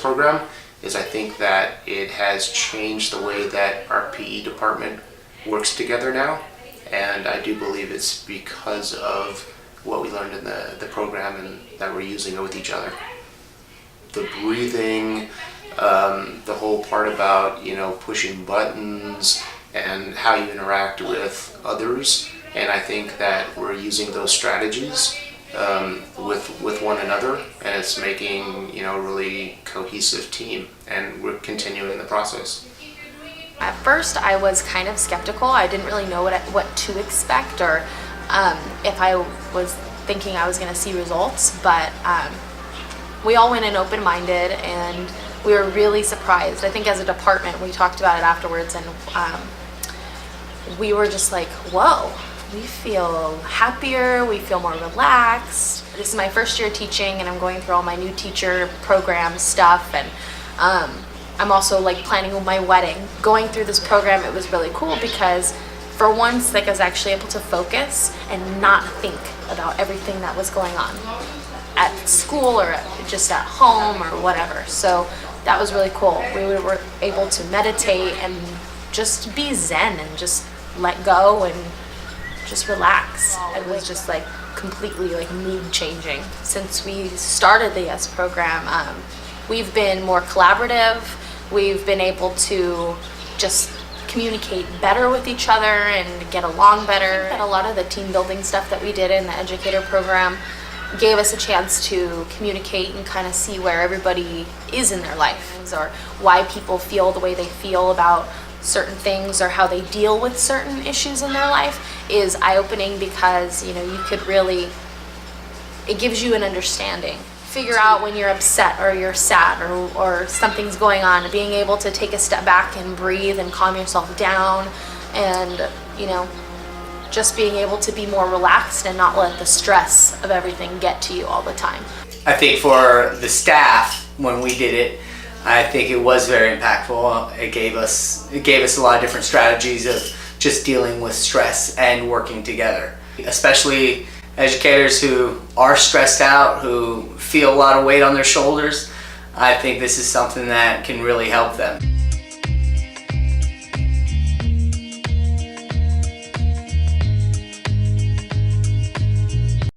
program is I think that it has changed the way that our PE department works together now, and I do believe it's because of what we learned in the program and that we're using it with each other. The breathing, the whole part about, pushing buttons and how you interact with others, and I think that we're using those strategies with one another, and it's making a really cohesive team, and we're continuing the process. At first I was kind of skeptical. I didn't really know what to expect, or if I was thinking I was going to see results, but we all went in open-minded and we were really surprised. I think as a department we talked about it afterwards, and we were just like, whoa, we feel happier, we feel more relaxed. This is my first year teaching and I'm going through all my new teacher program stuff, and I'm also planning my wedding. Going through this program, it was really cool because for once I was actually able to focus and not think about everything that was going on at school or just at home or whatever. So that was really cool. We were able to meditate and just be zen and just let go and just relax. It was just completely mood changing. Since we started the YES program, we've been more collaborative. We've been able to just communicate better with each other and get along better. And a lot of the team building stuff that we did in the educator program gave us a chance to communicate and kind of see where everybody is in their life, or why people feel the way they feel about certain things or how they deal with certain issues in their life is eye-opening, because you could really, it gives you an understanding. Figure out when you're upset or you're sad or something's going on, and being able to take a step back and breathe and calm yourself down, and just being able to be more relaxed and not let the stress of everything get to you all the time. I think for the staff, when we did it, I think it was very impactful. It gave us a lot of different strategies of just dealing with stress and working together. Especially educators who are stressed out, who feel a lot of weight on their shoulders, I think this is something that can really help them.